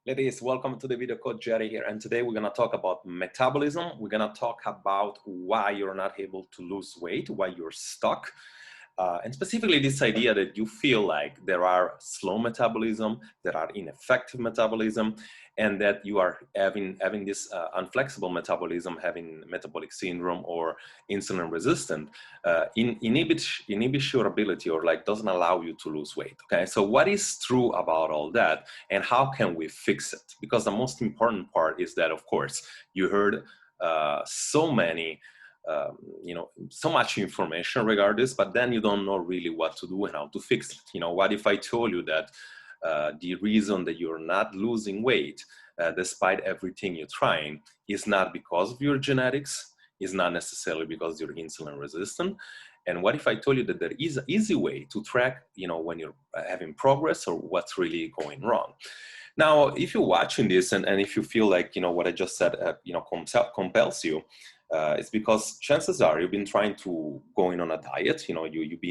Ladies, welcome to the video. Coach Jerry here, and today we're going to talk about metabolism. We're going to talk about why you're not able to lose weight, why you're stuck, and specifically this idea that you feel like there are slow metabolism, there are ineffective metabolism, and that you are having this unflexible metabolism, having metabolic syndrome or insulin resistant, inhibits your ability, or like doesn't allow you to lose weight. Okay, so what is true about all that, and how can we fix it? Because the most important part is that, of course, you heard so much information regarding this, but then you don't know really what to do and how to fix it. What if I told you that the reason that you're not losing weight, despite everything you're trying, is not because of your genetics, is not necessarily because you're insulin resistant? And what if I told you that there is an easy way to track, when you're having progress or what's really going wrong? Now, if you're watching this and if you feel like, what I just said, compels you, it's because chances are you've been trying to going on a diet. You've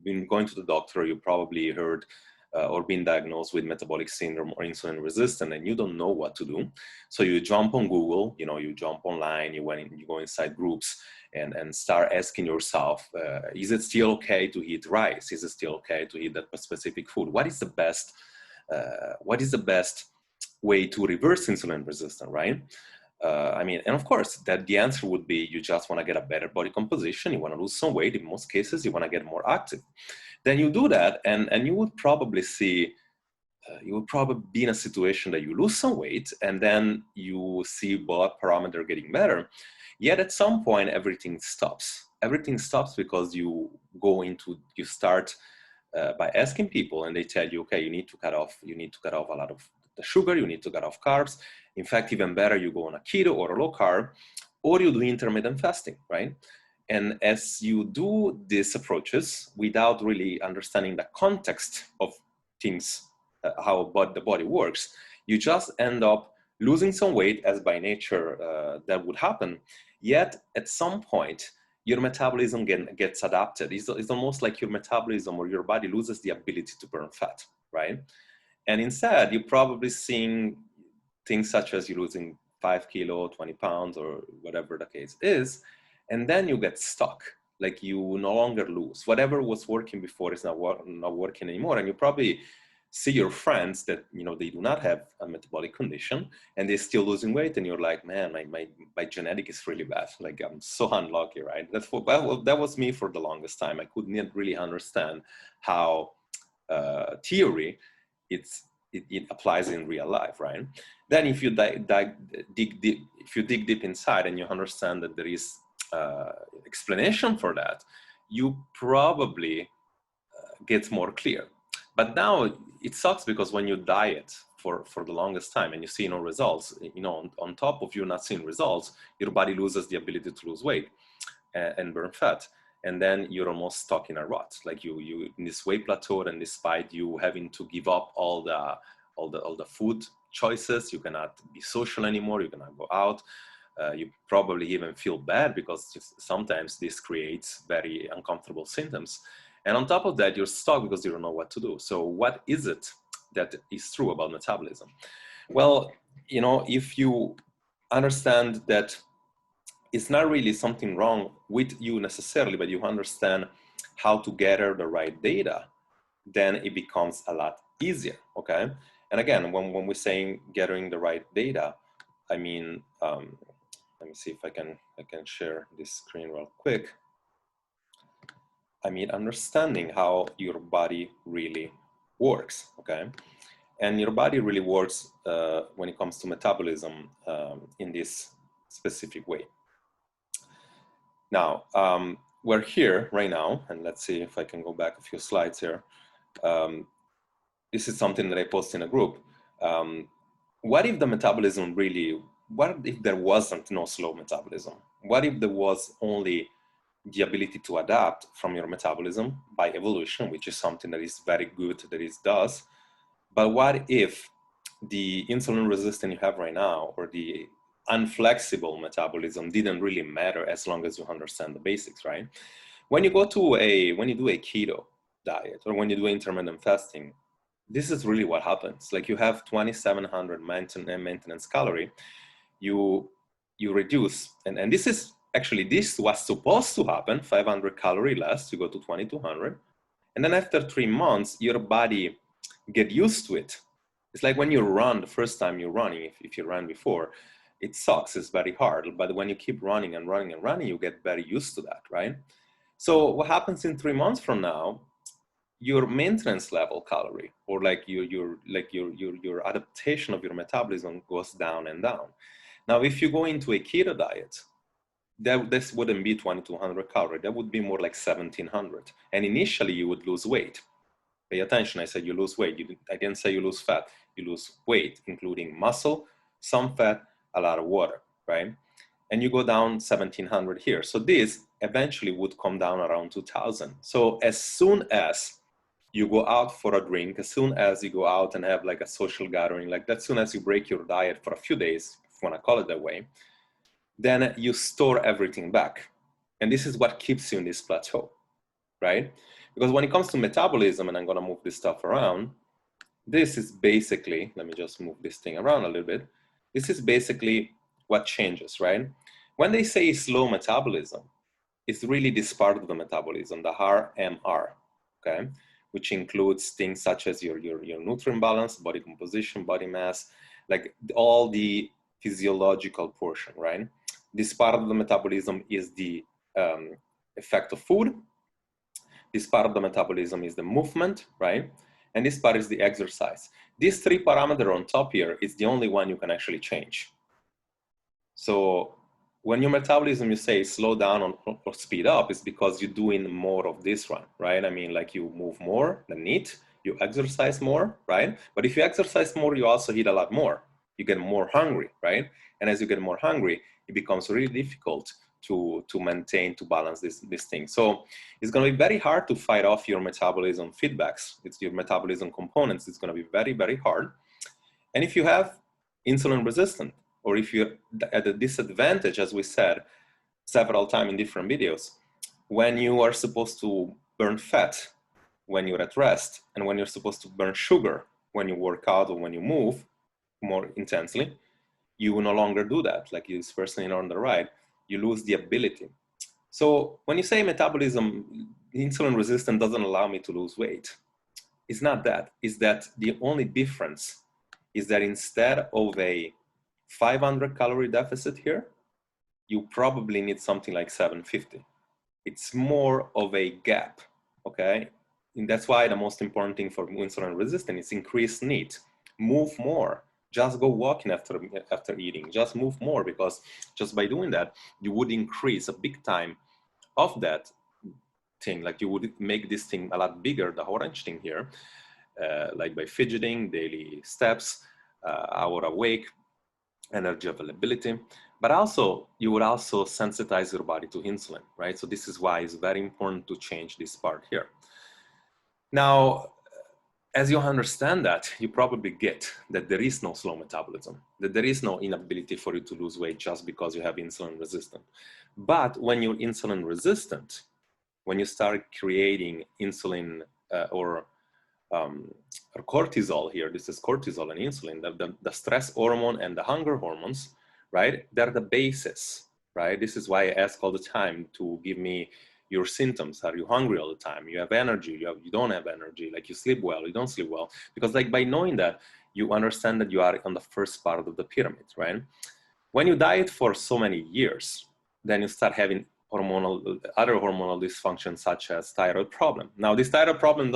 been going to the doctor. You probably heard or been diagnosed with metabolic syndrome or insulin resistant, and you don't know what to do. So you jump on Google. You jump online. You go inside groups and start asking yourself, is it still okay to eat rice? Is it still okay to eat that specific food? What is the best way to reverse insulin resistance, right? And of course, that the answer would be you just want to get a better body composition. You want to lose some weight. In most cases, you want to get more active. Then you do that, and you would probably see, you would probably be in a situation that you lose some weight, and then you see blood parameter getting better. Yet at some point, everything stops. Everything stops because you start by asking people, and they tell you, okay, you need to cut off a lot of the sugar, you need to cut off carbs. In fact, even better, you go on a keto or a low carb, or you do intermittent fasting, right? And as you do these approaches without really understanding the context of things, how the body works, you just end up losing some weight, as by nature that would happen. Yet at some point, your metabolism gets adapted. It's almost like your metabolism or your body loses the ability to burn fat, right? And instead, you're probably seeing things such as you're losing 5 kilos, 20 pounds, or whatever the case is, and then you get stuck. Like you no longer lose. Whatever was working before is not working anymore. And you probably see your friends that, they do not have a metabolic condition and they're still losing weight. And you're like, man, my genetic is really bad. Like I'm so unlucky, right? That was me for the longest time. I couldn't really understand how theory it applies in real life, right? Then if you dig deep inside and you understand that there is explanation for that, you probably get more clear. But now it sucks because when you diet for the longest time and you see no results, on top of you not seeing results, your body loses the ability to lose weight and burn fat. And then you're almost stuck in a rut, like you in this weight plateau, and despite you having to give up all the food choices, you cannot be social anymore, you cannot go out. You probably even feel bad because sometimes this creates very uncomfortable symptoms. And on top of that, you're stuck because you don't know what to do. So what is it that is true about metabolism? Well, if you understand that it's not really something wrong with you necessarily, but you understand how to gather the right data, then it becomes a lot easier, okay? And again, when we're saying gathering the right data, I mean, let me see if I can share this screen real quick. I mean, understanding how your body really works, okay? And your body really works when it comes to metabolism in this specific way. Now, we're here right now, and let's see if I can go back a few slides here. This is something that I post in a group. What if the metabolism what if there wasn't no slow metabolism? What if there was only the ability to adapt from your metabolism by evolution, which is something that is very good that it does. But what if the insulin resistance you have right now, or the unflexible metabolism, didn't really matter as long as you understand the basics, right? When you do a keto diet, or when you do intermittent fasting, this is really what happens. Like you have 2,700 maintenance calorie, you reduce, and this is actually, this was supposed to happen, 500 calorie less, you go to 2,200. And then after 3 months, your body get used to it. It's like when you run, the first time you're running, if you ran before, it sucks, it's very hard. But when you keep running and running and running, you get very used to that, right? So what happens in 3 months from now, your maintenance level calorie, or like your adaptation of your metabolism goes down and down. Now, if you go into a keto diet, this wouldn't be 2,200 calories. That would be more like 1,700. And initially, you would lose weight. Pay attention. I said you lose weight. I didn't say you lose fat. You lose weight, including muscle, some fat, a lot of water, right? And you go down 1,700 here. So this eventually would come down around 2,000. So as soon as you go out for a drink, as soon as you go out and have like a social gathering, like as soon as you break your diet for a few days, if you want to call it that way, then you store everything back. And this is what keeps you in this plateau, right? Because when it comes to metabolism, and I'm going to move this stuff around, this is basically, let me just move this thing around a little bit. This is basically what changes, right? When they say slow metabolism, it's really this part of the metabolism, the RMR, okay? Which includes things such as your nutrient balance, body composition, body mass, like all the physiological portion, right? This part of the metabolism is the effect of food. This part of the metabolism is the movement, right? And this part is the exercise. These three parameters on top here is the only one you can actually change. So when your metabolism, you say slow down or speed up, is because you're doing more of this one, right? I mean, like you move more than need, you exercise more, right? But if you exercise more, you also eat a lot more. You get more hungry, right? And as you get more hungry, it becomes really difficult to maintain, to balance this thing. So it's going to be very hard to fight off your metabolism feedbacks. It's your metabolism components. It's going to be very, very hard. And if you have insulin resistant, or if you're at a disadvantage, as we said several times in different videos, when you are supposed to burn fat when you're at rest, and when you're supposed to burn sugar when you work out or when you move more intensely, you will no longer do that. Like this person here on the right, you lose the ability. So when you say metabolism, insulin resistant doesn't allow me to lose weight, it's not that. It's that the only difference is that instead of a 500 calorie deficit here, you probably need something like 750. It's more of a gap, okay? And that's why the most important thing for insulin resistance is increased need. Move more. Just go walking after eating. Just move more, because just by doing that, you would increase a big time of that thing. Like you would make this thing a lot bigger, the orange thing here, like by fidgeting, daily steps, hour awake, energy availability. But also, you would also sensitize your body to insulin, right? So this is why it's very important to change this part here. Now, as you understand that, you probably get that there is no slow metabolism, that there is no inability for you to lose weight just because you have insulin resistant. But when you're insulin resistant, when you start creating insulin or cortisol here, this is cortisol and insulin, the stress hormone and the hunger hormones, right? They're the basis, right? This is why I ask all the time to give me your symptoms. Are you hungry all the time? You have energy, you don't have energy, like you sleep well, you don't sleep well. Because like by knowing that, you understand that you are on the first part of the pyramid, right? When you diet for so many years, then you start having other hormonal dysfunction, such as thyroid problem. Now, this thyroid problem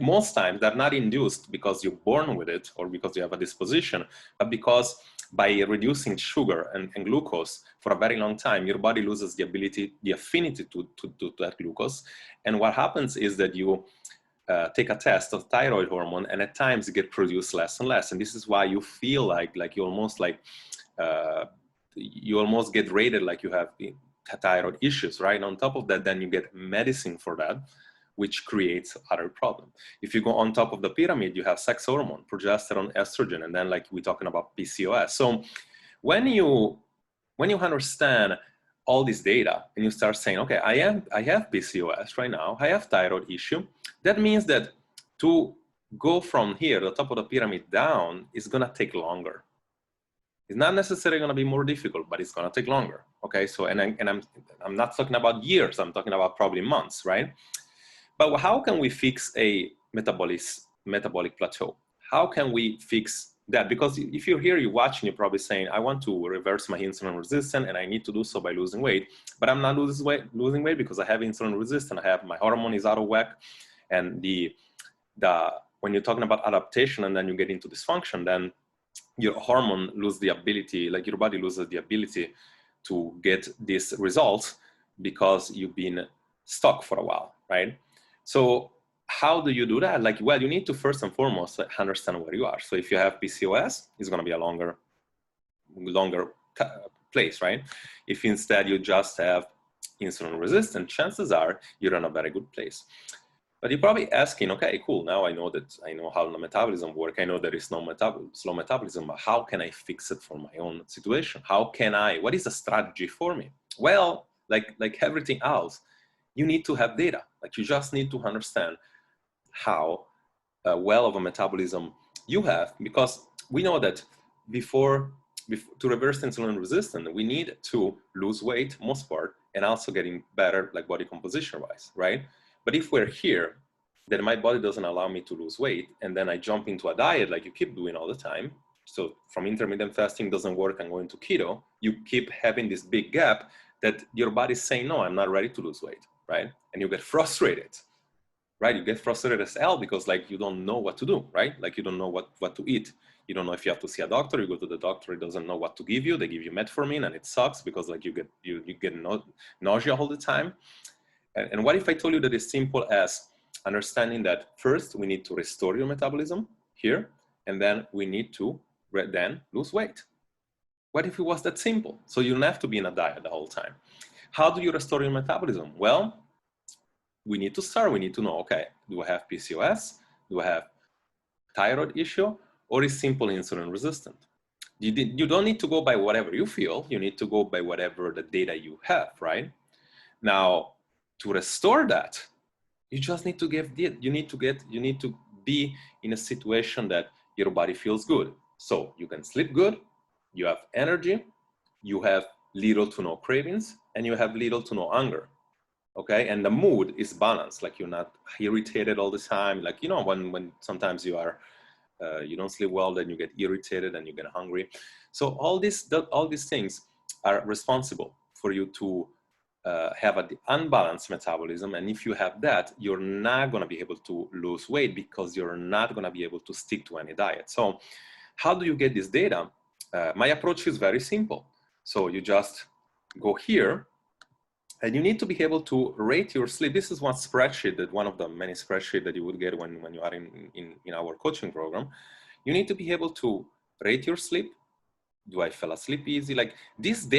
most times they're not induced because you're born with it or because you have a disposition, but because by reducing sugar and glucose for a very long time, your body loses the affinity to that glucose. And what happens is that you take a test of thyroid hormone, and at times it gets produced less and less. And this is why you feel like you almost get rated like you have thyroid issues, right? On top of that, then you get medicine for that, which creates other problem. If you go on top of the pyramid, you have sex hormone, progesterone, estrogen, and then like we're talking about PCOS. So when you understand all this data and you start saying, okay, I have PCOS right now, I have thyroid issue, that means that to go from here, the top of the pyramid down, is gonna take longer. It's not necessarily gonna be more difficult, but it's gonna take longer. Okay, so I'm not talking about years. I'm talking about probably months, right? But how can we fix a metabolic plateau? How can we fix that? Because if you're here, you're watching, you're probably saying, I want to reverse my insulin resistance and I need to do so by losing weight, but I'm not losing weight because I have insulin resistance. I have, my hormone is out of whack. And when you're talking about adaptation and then you get into dysfunction, then your hormone loses the ability, like your body loses the ability to get these results because you've been stuck for a while, right? So how do you do that? Like, well, you need to first and foremost understand where you are. So if you have PCOS, it's going to be a longer place, right? If instead you just have insulin resistance, chances are you're in a very good place. But you're probably asking, okay, cool, now I know how the metabolism works. I know there is no slow metabolism, but how can I fix it for my own situation? What is a strategy for me? Well, like everything else, you need to have data. Like, you just need to understand how well of a metabolism you have, because we know that before to reverse insulin resistance, we need to lose weight, most part, and also getting better, like body composition wise, right? But if we're here, then my body doesn't allow me to lose weight, and then I jump into a diet like you keep doing all the time. So from intermittent fasting doesn't work, I'm going to keto. You keep having this big gap that your body's saying, no, I'm not ready to lose weight, right? And you get frustrated, right? You get frustrated as hell because like you don't know what to do, right? Like you don't know what to eat. You don't know if you have to see a doctor. You go to the doctor, he doesn't know what to give you. They give you metformin and it sucks because like you get nausea all the time. And what if I told you that it's simple as understanding that first we need to restore your metabolism here, and then we need to then lose weight? What if it was that simple? So you don't have to be in a diet the whole time. How do you restore your metabolism? Well, we need to know, okay, do I have PCOS? Do I have thyroid issue? Or is simple insulin resistant? You don't need to go by whatever you feel. You need to go by whatever the data you have, right? Now, to restore that, you just need to you need to be in a situation that your body feels good. So you can sleep good, you have energy, you have little to no cravings, and you have little to no hunger. Okay, and the mood is balanced. Like you're not irritated all the time. Like, you know, when sometimes you don't sleep well, then you get irritated and you get hungry. So all these things are responsible for you to have an unbalanced metabolism. And if you have that, you're not going to be able to lose weight because you're not going to be able to stick to any diet. So how do you get this data? My approach is very simple. So you just go here, and you need to be able to rate your sleep. This is one spreadsheet, that one of the many spreadsheets that you would get when you are in our coaching program. You need to be able to rate your sleep. Do I fall asleep easy? Like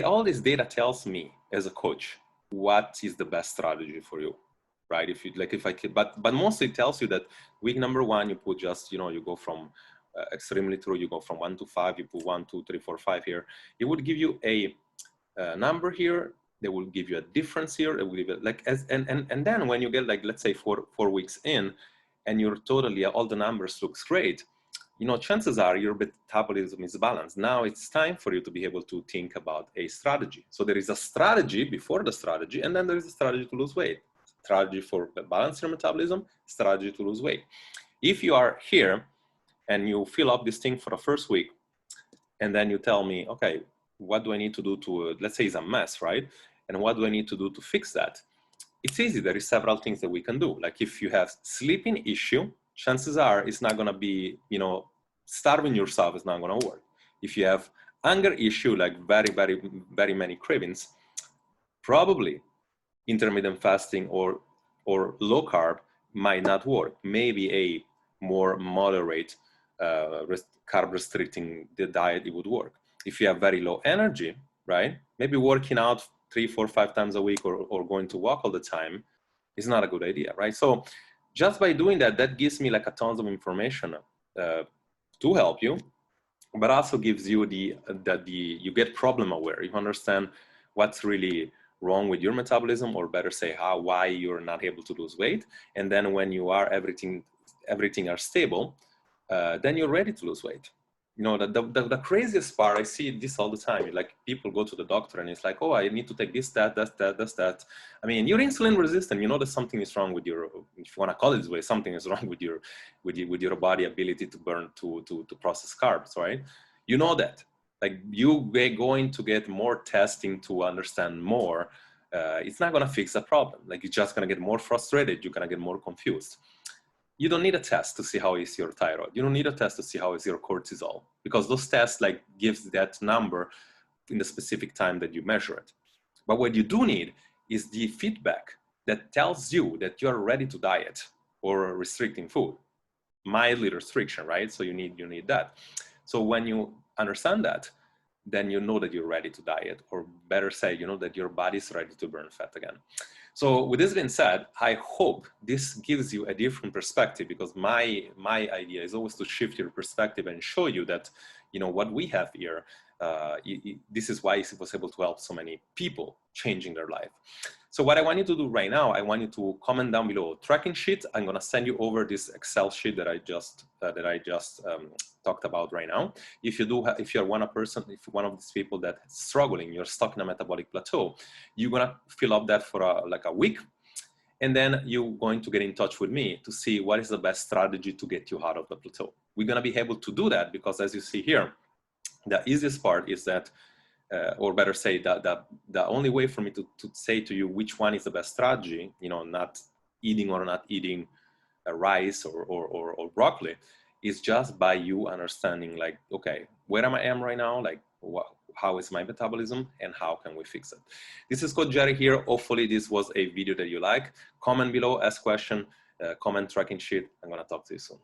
all this data tells me as a coach what is the best strategy for you, right? But mostly it tells you that week number 1, you put just, you go from extremely true, you go from 1 to 5, you put 1, 2, 3, 4, 5 here. It would give you a number here. They will give you a difference here. It will give it and then when you get like, let's say 4 weeks in, and you're totally, all the numbers looks great, chances are your metabolism is balanced. Now it's time for you to be able to think about a strategy. So there is a strategy before the strategy, and then there is a strategy to lose weight. Strategy for balance your metabolism, strategy to lose weight. If you are here and you fill up this thing for the first week, and then you tell me, okay, what do I need to do to, let's say it's a mess, right? And what do I need to do to fix that? It's easy. There is several things that we can do. Like if you have sleeping issue, chances are it's not going to be, starving yourself is not going to work. If you have hunger issue, like very, very, very many cravings, probably intermittent fasting or low carb might not work. Maybe a more moderate carb restricting the diet, it would work. If you have very low energy, right? Maybe working out 3, 4, 5 times a week or going to walk all the time is not a good idea, right? So just by doing that, that gives me like a tons of information to help you, but also gives you you get problem aware. You understand what's really wrong with your metabolism, or better say why you're not able to lose weight. And then when you are everything everything are stable, then you're ready to lose weight. You know, the craziest part, I see this all the time. Like people go to the doctor and it's like, oh, I need to take this, that. I mean, you're insulin resistant. You know that something is wrong with your, if you want to call it this way, something is wrong with your body ability to burn, to process carbs, right? You know that. Like you're going to get more testing to understand more. It's not going to fix the problem. Like you're just going to get more frustrated. You're going to get more confused. You don't need a test to see how is your thyroid. You don't need a test to see how is your cortisol, because those tests like gives that number in the specific time that you measure it. But what you do need is the feedback that tells you that you're ready to diet or restricting food, mildly restriction, right? So you need that. So when you understand that, then you know that you're ready to diet, or better say, you know that your body's ready to burn fat again. So with this being said, I hope this gives you a different perspective, because my idea is always to shift your perspective and show you that, you know, what we have here, this is why it was able to help so many people changing their life. So what I want you to do right now, I want you to comment down below tracking sheet. I'm going to send you over this Excel sheet that I just talked about right now. If you do, if you're one of these people that is struggling, you're stuck in a metabolic plateau, you're going to fill up that for like a week. And then you're going to get in touch with me to see what is the best strategy to get you out of the plateau. We're going to be able to do that because, as you see here, the easiest part is that, or better say that the only way for me to say to you which one is the best strategy, you know, not eating or not eating rice or broccoli, is just by you understanding, like, okay, where am I right now? Like, how is my metabolism and how can we fix it? This is Coach Jerry here. Hopefully this was a video that you like. Comment below, ask question, comment tracking sheet. I'm going to talk to you soon.